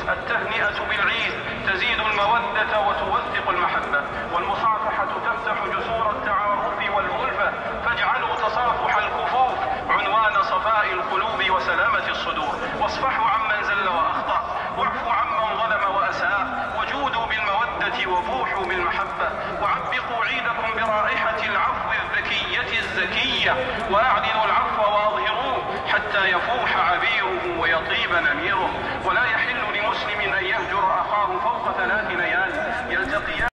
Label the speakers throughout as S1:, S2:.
S1: التهنئة بالعيد تزيد المودة وتوثق المحبة، والمصافحة تفتح جسور التعارف والألفة، فاجعلوا تصافح الكفوف عنوان صفاء القلوب وسلامة الصدور، واصفحوا عمن زل وأخطأ، واعفوا عمن ظلم وأساء، وجودوا بالمودة وفوحوا بالمحبة، وعبقوا عيدكم برائحة العفو الذكية الزكية، وأعلنوا العفو وأظهروه حتى يفوح عبيره ويطيب نميره، ولا يحل لمسلم أن يهجر أخاه فوق 3 ليال يلتقيان.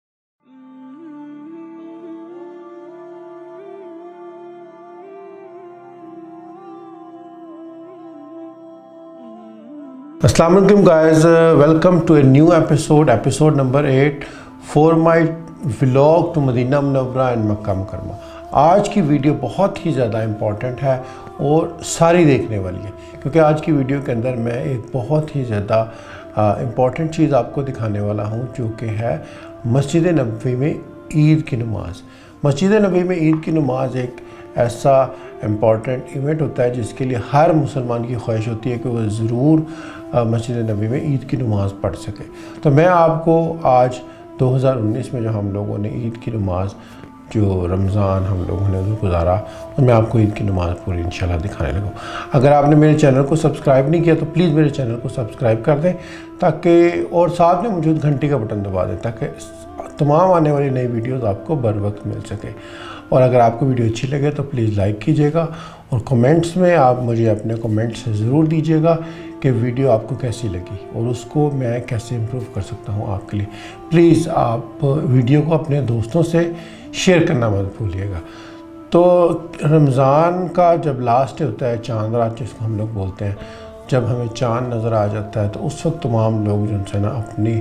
S2: Assalamu alaikum guys, welcome to a new episode number 8 for my vlog to Madina Munawwara and Makkah Mukarrama। आज की वीडियो बहुत ही ज़्यादा इम्पॉर्टेंट है और सारी देखने वाली है, क्योंकि आज की वीडियो के अंदर मैं एक बहुत ही ज़्यादा इम्पॉर्टेंट चीज़ आपको दिखाने वाला हूँ, जो कि है मस्जिद नबवी में ईद की नमाज़। मस्जिद नबवी में ईद की नमाज़ एक ऐसा इम्पॉर्टेंट इवेंट होता है जिसके लिए हर मुसलमान की ख्वाहिश होती है कि वो ज़रूर मस्जिद नबवी में ईद की नमाज़ पढ़ सके। तो मैं आपको आज 2019 में जो हम लोगों ने ईद की नमाज़, जो रमज़ान हम लोगों ने गुजारा, और मैं आपको ईद की नमाज़ पूरी इंशाल्लाह दिखाने लगा। अगर आपने मेरे चैनल को सब्सक्राइब नहीं किया तो प्लीज़ मेरे चैनल को सब्सक्राइब कर दें, ताकि और साथ में मुझे घंटी का बटन दबा दें, ताकि तमाम आने वाली नई वीडियोज़ आपको बर वक्त मिल सके। और अगर आपको वीडियो अच्छी लगे तो प्लीज़ लाइक कीजिएगा, और कमेंट्स में आप मुझे अपने कमेंट्स ज़रूर दीजिएगा कि वीडियो आपको कैसी लगी और उसको मैं कैसे इम्प्रूव कर सकता हूँ आपके लिए। प्लीज़ आप वीडियो को अपने दोस्तों से शेयर करना मत भूलिएगा। तो रमज़ान का जब लास्ट डे होता है, चांद रात जिसको हम लोग बोलते हैं, जब हमें चांद नज़र आ जाता है तो उस वक्त तमाम लोग जो है ना अपनी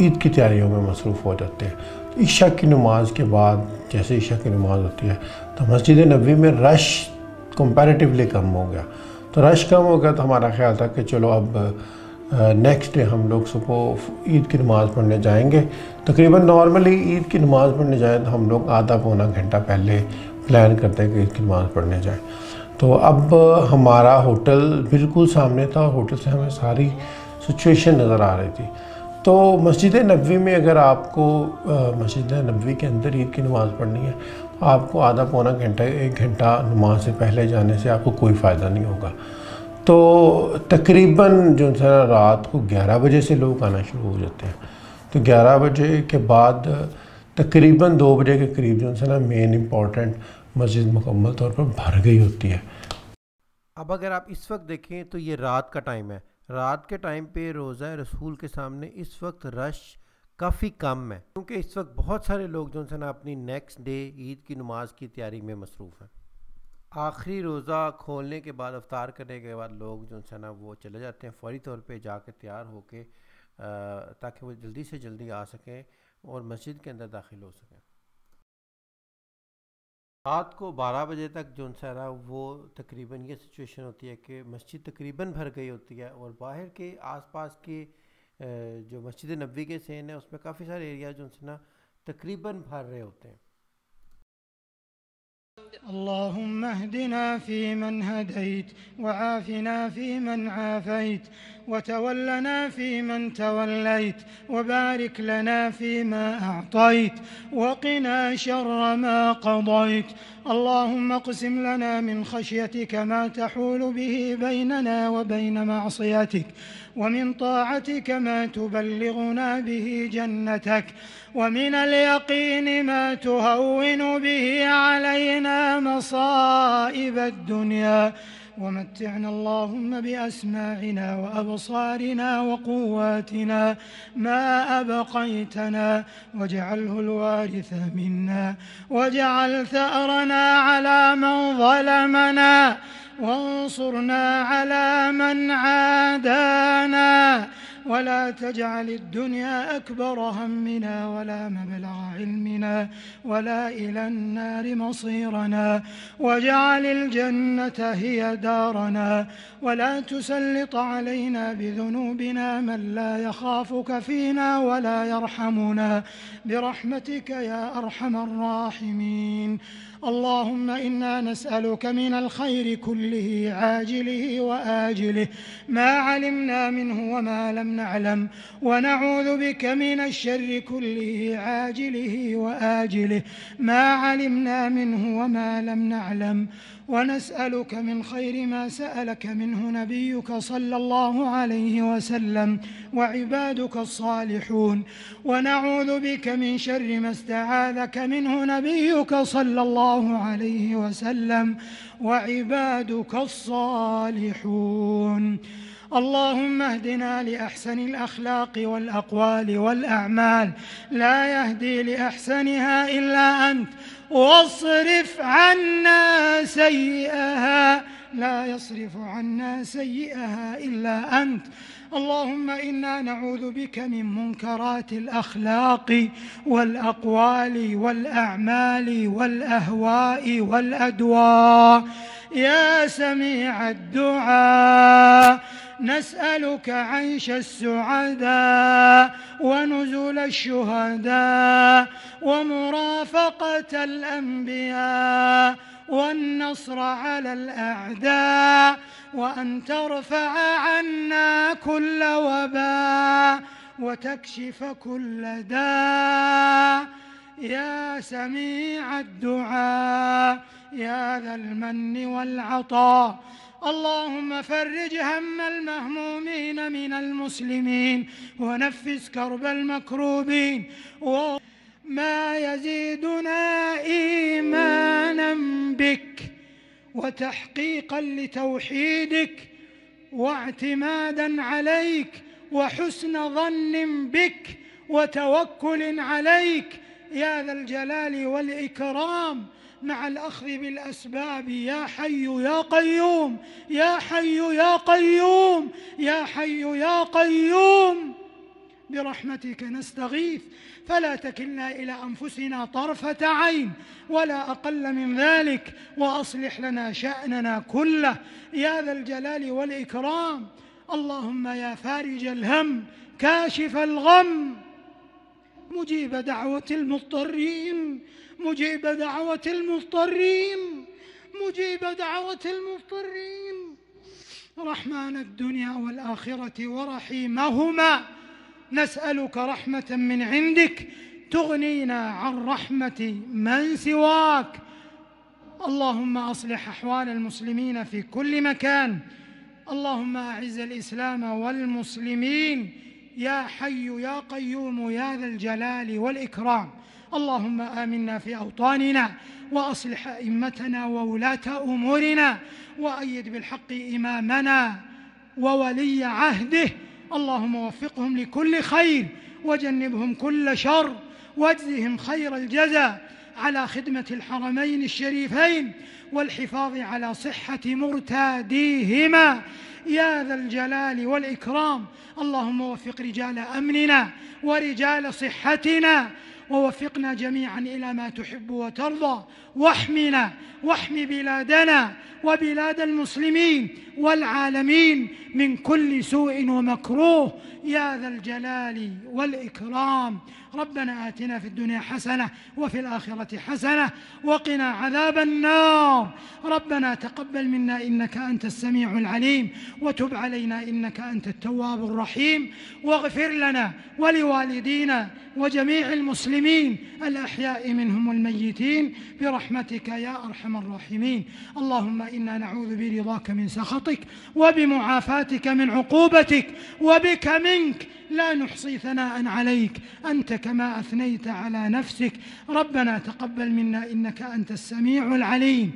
S2: ईद की तैयारियों में मसरूफ़ हो जाते हैं। तो इशा की नमाज़ के बाद जैसे इशा की नमाज़ होती है तो मस्जिद नबवी में रश कंपैरेटिवली कम हो गया। तो रश कम हो गया तो हमारा ख्याल था कि चलो अब नेक्स्ट डे हम लोग सुबह ईद की नमाज़ पढ़ने जाएंगे। तकरीबन नॉर्मली ईद की नमाज़ पढ़ने जाएँ तो हम लोग आधा पौना घंटा पहले प्लान करते हैं कि ईद की नमाज़ पढ़ने जाएँ। तो अब हमारा होटल बिल्कुल सामने था, होटल से हमें सारी सिचुएशन नज़र आ रही थी। तो मस्जिद नबवी में अगर आपको मस्जिद नबवी के अंदर ईद की नमाज़ पढ़नी है, आपको आधा पौना घंटा 1 घंटा नमाज से पहले जाने से आपको कोई फ़ायदा नहीं होगा। तो तकरीबन जो है रात को 11 बजे से लोग आना शुरू हो जाते हैं। तो 11 बजे के बाद तकरीबन 2 बजे के करीब जो है ना मेन इम्पॉर्टेंट मस्जिद मुकम्मल तौर पर भर गई होती है।
S3: अब अगर आप इस वक्त देखें तो ये रात का टाइम है। रात के टाइम पे रोज़ा रसूल के सामने इस वक्त रश काफ़ी कम है, क्योंकि इस वक्त बहुत सारे लोग जो है ना अपनी नेक्स्ट डे ईद की नमाज की तैयारी में मसरूफ़ हैं। आखिरी रोज़ा खोलने के बाद, अफ्तार करने के बाद लोग जो है ना वो चले जाते हैं फ़ौरी तौर पे जाके तैयार होके, ताकि वो जल्दी से जल्दी आ सकें और मस्जिद के अंदर दाखिल हो सकें। रात को 12 बजे तक जो है ना वो तकरीबन ये सिचुएशन होती है कि मस्जिद तकरीबन भर गई होती है, और बाहर के आसपास के जो मस्जिद नबवी के सीन है उसमें काफ़ी सारे एरिया जो है ना तकरीबन भर रहे होते हैं।
S4: اللهم اهدنا فيمن هديت وعافنا فيمن عافيت وتولنا فيمن توليت وبارك لنا فيما أعطيت وقنا شر ما قضيت. اللهم اقسم لنا من خشيتك ما تحول به بيننا وبين معصيتك، ومن طاعتك ما تبلغنا به جنتك، ومن اليقين ما تهون به علينا مصائب الدنيا، ومتعنا اللهم بأسماعنا وأبصارنا وقواتنا ما أبقيتنا، واجعله الوارث منا، واجعل ثأرنا على من ظلمنا، وانصرنا على من عادانا، ولا تجعل الدنيا أكبر همنا ولا مبلغ علمنا ولا إلى النار مصيرنا، واجعل الجنة هي دارنا، ولا تسلط علينا بذنوبنا من لا يخافك فينا ولا يرحمنا، برحمتك يا أرحم الراحمين. اللهم إنا نسألك من الخير كله عاجله وآجله ما علمنا منه وما لم نعلم، ونعوذ بك من الشر كله عاجله وآجله ما علمنا منه وما لم نعلم، ونسألك من خير ما سألك منه نبيك صلى الله عليه وسلم وعبادك الصالحون، ونعوذ بك من شر ما استعاذك منه نبيك صلى الله عليه وسلم وعبادك الصالحون. اللهم اهدنا لأحسن الأخلاق والأقوال والأعمال، لا يهدي لأحسنها إلا أنت، واصرف عنا سيئها، لا يصرف عنا سيئها إلا أنت. اللهم إنا نعوذ بك من منكرات الأخلاق والأقوال والأعمال والأهواء والأدواء. يا سميع الدعاء، نسألك عيش السعداء ونزول الشهداء ومرافقة الأنبياء والنصر على الأعداء، وأن ترفع عنا كل وباء وتكشف كل داء. يا سميع الدعاء، يا ذا المن والعطاء، اللهم فرج هم المهمومين من المسلمين ونفس كرب المكروبين. ما يزيدنا إيمانا بك وتحقيقا لتوحيدك واعتمادا عليك وحسن ظن بك وتوكل عليك يا ذا الجلال والإكرام، مع الأخذ بالأسباب. يا حي يا قيوم، يا حي يا قيوم، يا حي يا قيوم، برحمتك نستغيث، فلا تكلنا إلى أنفسنا طرفة عين ولا أقل من ذلك، وأصلح لنا شأننا كله يا ذا الجلال والإكرام. اللهم يا فارج الهم كاشف الغم، مجيب دعوة المضطرين، مجيب دعوة المضطرين، مجيب دعوة المضطرين، رحمن الدنيا والآخرة ورحيمهما، نسألك رحمة من عندك تغنينا عن رحمة من سواك. اللهم أصلح أحوال المسلمين في كل مكان، اللهم أعز الإسلام والمسلمين يا حي يا قيوم يا ذا الجلال والإكرام. اللهم آمنا في أوطاننا وأصلح أئمتنا وولاة أمورنا، وأيد بالحق إمامنا وولي عهده، اللهم وفقهم لكل خير وجنبهم كل شر، واجزهم خير الجزاء على خدمة الحرمين الشريفين والحفاظ على صحة مرتاديهما يا ذا الجلال والإكرام. اللهم وفق رجال أمننا ورجال صحتنا، ووفقنا جميعا إلى ما تحب وترضى، واحمنا واحم بلادنا وبلاد المسلمين والعالمين من كل سوء ومكروه يا ذا الجلال والإكرام. ربنا آتنا في الدنيا حسنة وفي الآخرة حسنة وقنا عذاب النار. ربنا تقبل منا إنك أنت السميع العليم، وتب علينا إنك أنت التواب الرحيم، واغفر لنا ولوالدينا وجميع المسلمين الأحياء منهم والميتين برحمتك يا أرحم الراحمين. اللهم إنا نعوذ برضاك من سخطك وبمعافاتك من عقوبتك، وبك منك لا نحصي ثناء عليك أنت كما أثنيت على نفسك. ربنا تقبل منا إنك أنت السميع العليم.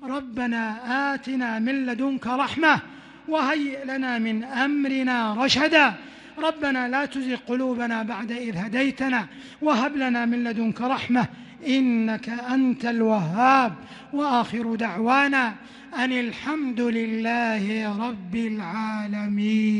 S4: ربنا آتنا من لدنك رحمة وهيئ لنا من أمرنا رشدا. ربنا لا تزغ قلوبنا بعد إذ هديتنا، وهب لنا من لدنك رحمة إنك أنت الوهاب. وآخر دعوانا أن الحمد لله رب العالمين.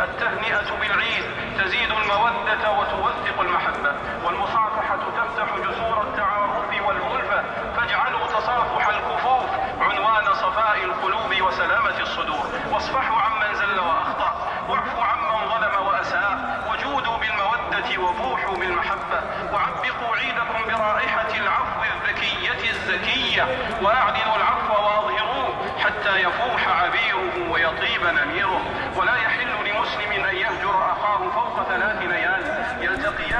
S1: التهنئة بالعيد تزيد المودة وتوثق المحبة، والمصافحة تفتح جسور التعارف والألفة، فاجعلوا تصافح الكفوف عنوان صفاء القلوب وسلامة الصدور، واصفحوا عمن زل وأخطأ، واعفوا عمن ظلم وأساء، وجودوا بالمودة وبوحوا بالمحبة، وعبقوا عيدكم برائحة العفو الذكية الزكية، وأعلنوا العفو وأظهروه حتى يفوح عبيره ويطيب نميره. ولا يحل لمسلم أن يهجر أخاه فوق 3 ليال يلتقيان.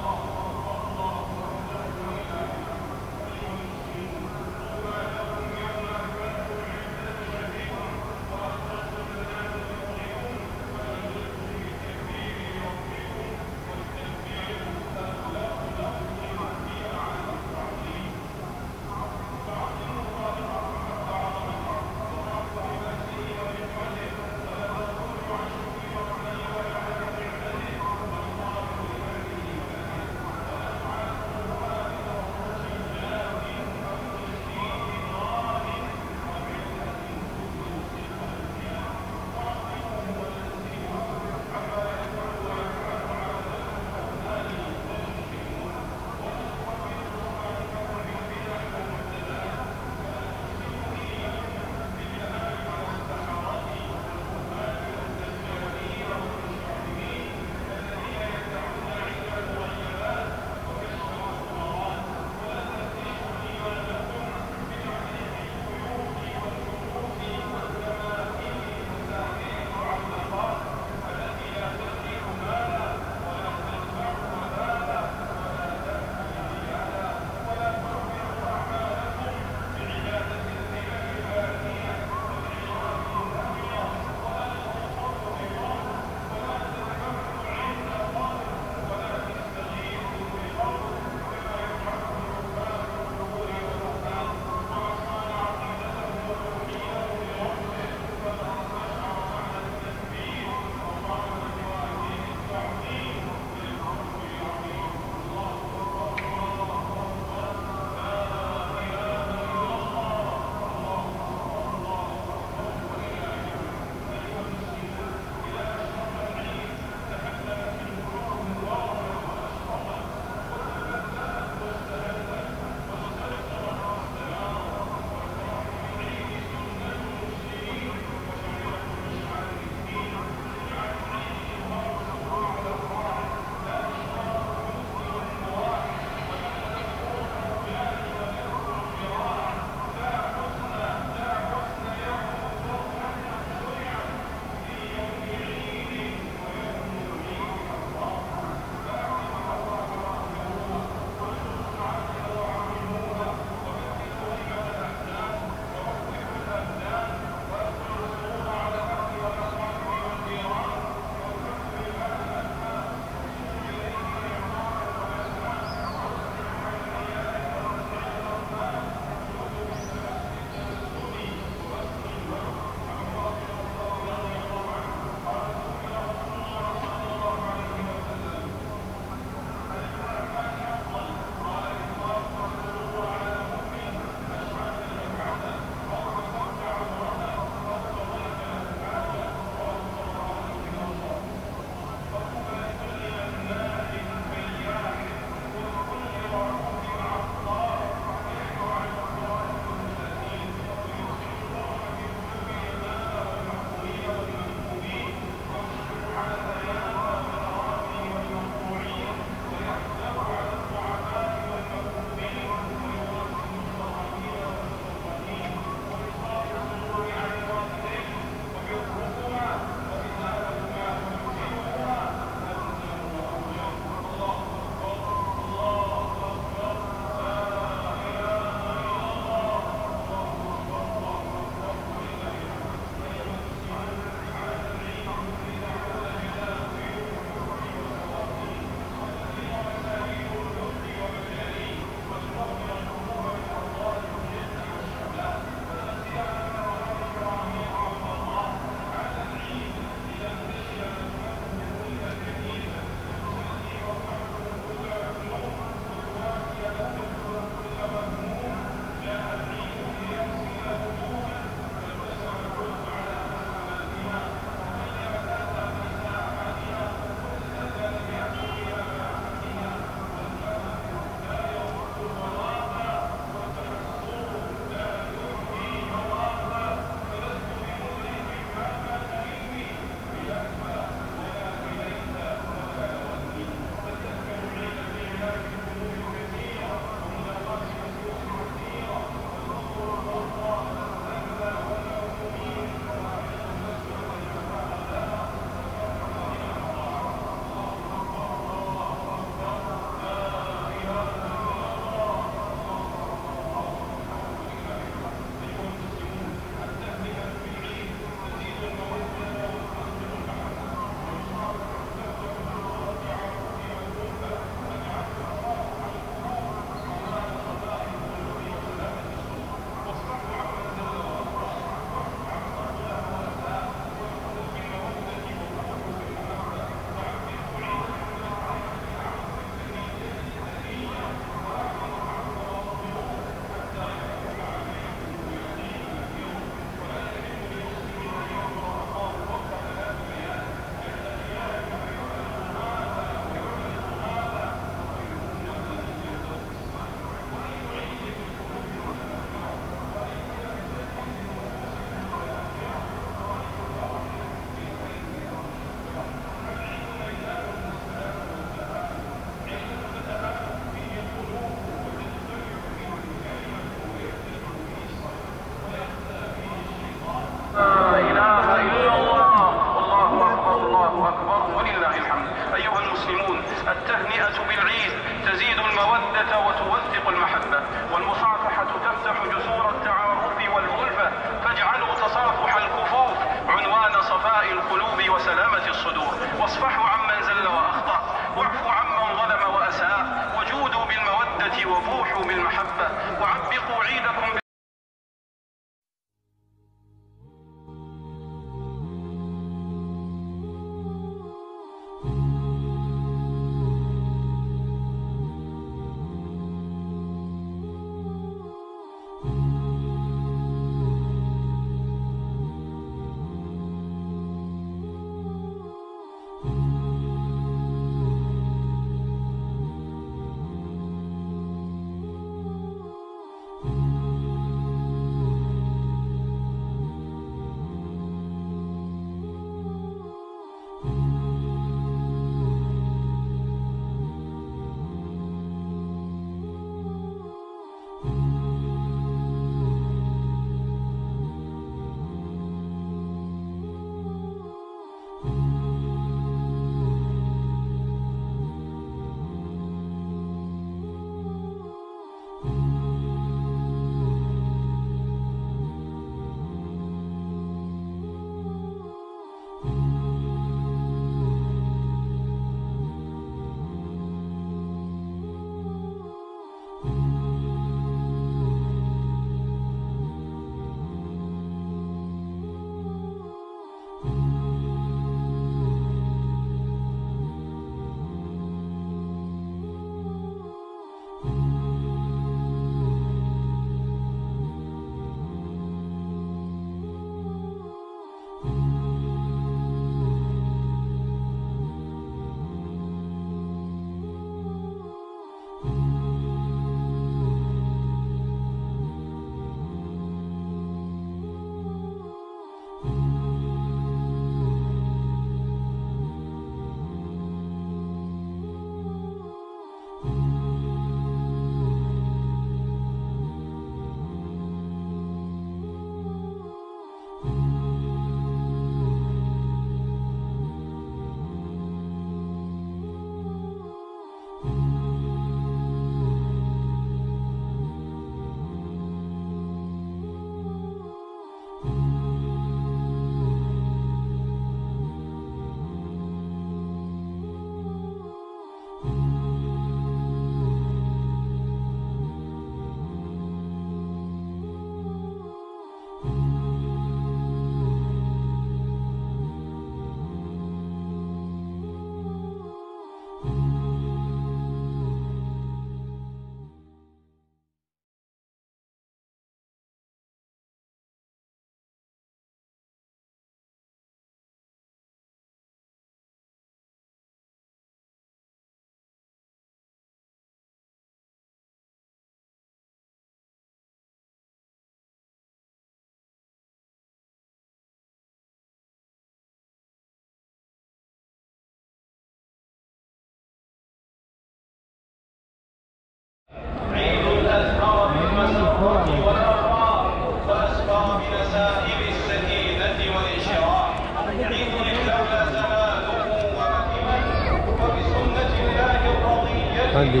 S3: हाँ जी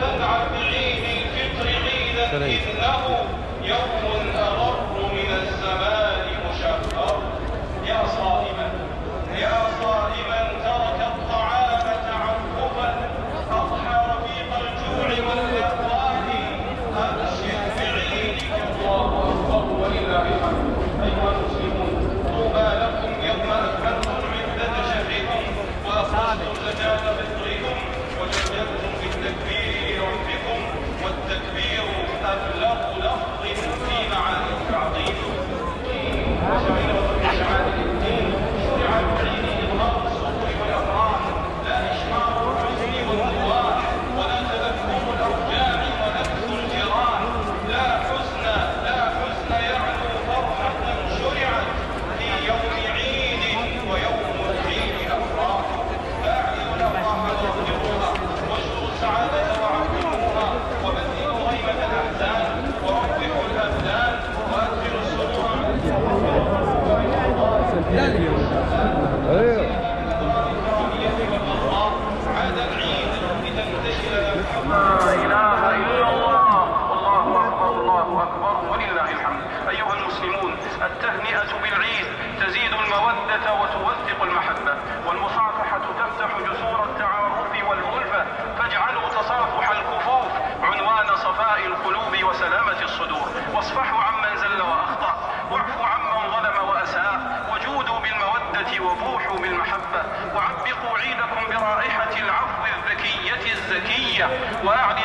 S1: فافعل بعيد الفطر عيدا إنه يوم أغر من الزمان مشهر يا صائما ترك الطعام تعففا أضحى رفيق الجوع والأهوال أبشر بعيدك الله أكبر ولله الحمد. أيها المسلمون طوبى لكم يوم أكملتم عدة شهركم وأخرجتم زكاة فطركم وجددتم بالتكبير لربكم والتكبير أبلغ لفظ في معاني التعظيم وشعيرة من شعائر الدين شرع بعيد إظهار السرور والأفراح لا إشعار الحزن والنواح ولا تذكر الأوجاع ونكس الجراح لا حزن يعلو فرحة شرعت في يوم عيد ويوم العيد أفراح فأعلنوا الأفراح واغفروها واشكروا السعادة وعظموها وبدلوا غيمة الأحزان وروحوا الأبدان وأدخلوا السرور عاد العيد لتنتشر لا إله إلا الله والله أكبر الله أكبر ولله الحمد. أيها المسلمون التهنئة بالعيد تزيد المودة وتوثق المحبة والمصافحة تفتح جسور التعارف والألفة فاجعلوا تصافح الكفوف عنوان صفاء القلوب وسلامة الصدور واصفحوا عمن زل وأخطأ واعفوا عمن ظلم وأساء وجودوا بالمودة وبوحوا بالمحبة وعبقوا عيدكم برائحة العفو الذكية الزكية وأعلنوا